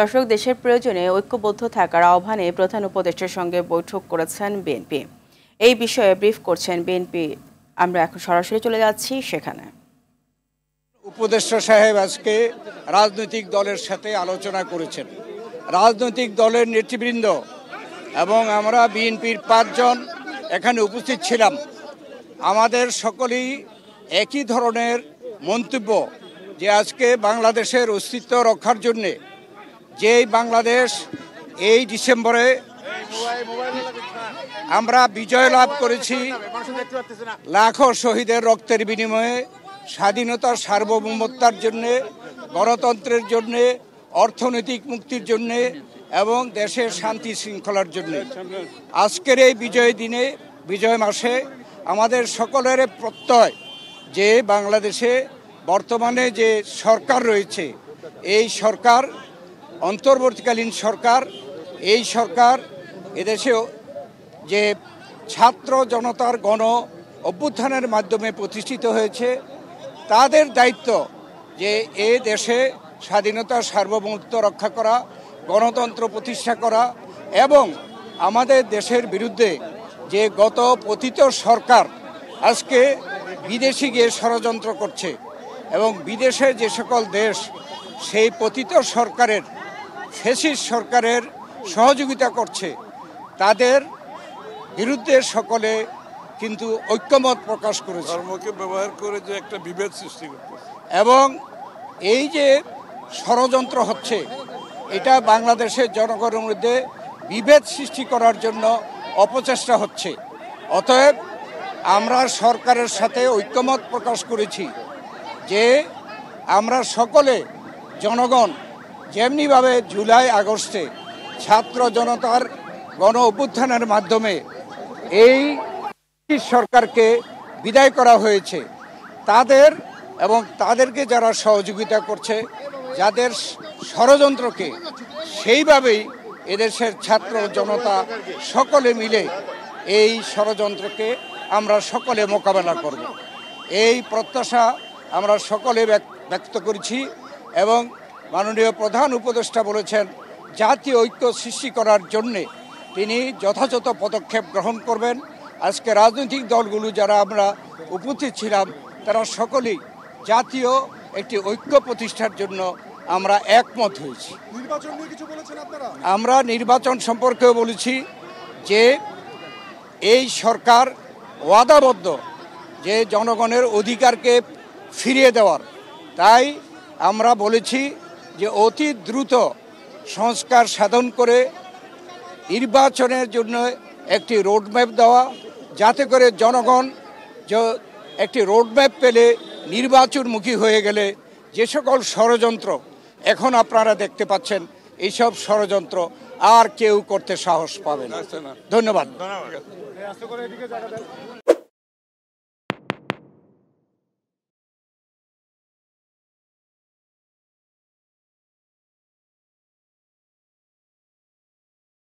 দর্শক, দেশের প্রয়োজনে ঐক্যবদ্ধ থাকার আহ্বানে প্রধান উপদেষ্টার সঙ্গে বৈঠক করেছেন বিএনপি। এই বিষয়ে ব্রিফ করছেন বিএনপি। আমরা এখন সরাসরি চলে যাচ্ছি সেখানে। উপদেষ্টা সাহেব আজকে রাজনৈতিক দলের সাথে আলোচনা করেছেন। রাজনৈতিক দলের নেতৃবৃন্দ এবং আমরা বিএনপির 5 জন এখানে উপস্থিত ছিলাম। আমাদের সকলেই একই ধরনের মন্তব্য যে আজকে বাংলাদেশের অস্তিত্ব রক্ষার জন্যে যেই বাংলাদেশ এই ডিসেম্বরে আমরা বিজয় লাভ করেছি, লাখো শহীদের রক্তের বিনিময়ে স্বাধীনতার সার্বভৌমত্বের জন্যে, গণতন্ত্রের জন্যে, অর্থনৈতিক মুক্তির জন্যে এবং দেশের শান্তি শৃঙ্খলার জন্য আজকের এই বিজয় দিনে, বিজয় মাসে আমাদের সকলের প্রত্যয় যে বাংলাদেশে বর্তমানে যে সরকার রয়েছে, এই সরকার অন্তর্বর্তীকালীন সরকার, এই সরকার এদেশে যে ছাত্র জনতার গণ অভ্যুত্থানের মাধ্যমে প্রতিষ্ঠিত হয়েছে, তাদের দায়িত্ব যে এ দেশে স্বাধীনতার সার্বভৌমত্ব রক্ষা করা, গণতন্ত্র প্রতিষ্ঠা করা এবং আমাদের দেশের বিরুদ্ধে যে গত পতিত সরকার আজকে বিদেশে গিয়ে ষড়যন্ত্র করছে এবং বিদেশে যে সকল দেশ সেই পতিত সরকারের, ফ্যাসিস্ট সরকারের সহযোগিতা করছে, তাদের বিরুদ্ধে সকলে কিন্তু ঐক্যমত প্রকাশ করেছে। ধর্মকে ব্যবহার করে যে একটা বিভেদ সৃষ্টি করছে এবং এই যে ষড়যন্ত্র হচ্ছে, এটা বাংলাদেশের জনগণের মধ্যে বিভেদ সৃষ্টি করার জন্য অপচেষ্টা হচ্ছে। অতএব আমরা সরকারের সাথে ঐক্যমত প্রকাশ করেছি যে আমরা সকলে জনগণ যেমনিভাবে জুলাই আগস্টে ছাত্র জনতার গণ অভ্যুত্থানের মাধ্যমে এই সরকারকে বিদায় করা হয়েছে, তাদের এবং তাদেরকে যারা সহযোগিতা করছে, যাদের ষড়যন্ত্রকে, সেইভাবেই এদেশের ছাত্র জনতা সকলে মিলে এই ষড়যন্ত্রকে আমরা সকলে মোকাবেলা করব। এই প্রত্যাশা আমরা সকলে ব্যক্ত করেছি এবং মাননীয় প্রধান উপদেষ্টা বলেছেন জাতীয় ঐক্য সৃষ্টি করার জন্যে তিনি যথাযথ পদক্ষেপ গ্রহণ করবেন। আজকে রাজনৈতিক দলগুলো যারা আমরা উপস্থিত ছিলাম, তারা সকলেই জাতীয় একটি ঐক্য প্রতিষ্ঠার জন্য আমরা একমত হয়েছি। আমরা নির্বাচন সম্পর্কেও বলেছি যে এই সরকার ওয়াদাবদ্ধ যে জনগণের অধিকারকে ফিরিয়ে দেওয়ার। তাই আমরা বলেছি যে অতি দ্রুত সংস্কার সাধন করে নির্বাচনের জন্য একটি রোডম্যাপ দেওয়া, যাতে করে জনগণ একটি রোডম্যাপ পেলে নির্বাচনমুখী হয়ে গেলে যে সকল ষড়যন্ত্র এখন আপনারা দেখতে পাচ্ছেন, এইসব ষড়যন্ত্র আর কেউ করতে সাহস পাবে না। ধন্যবাদ।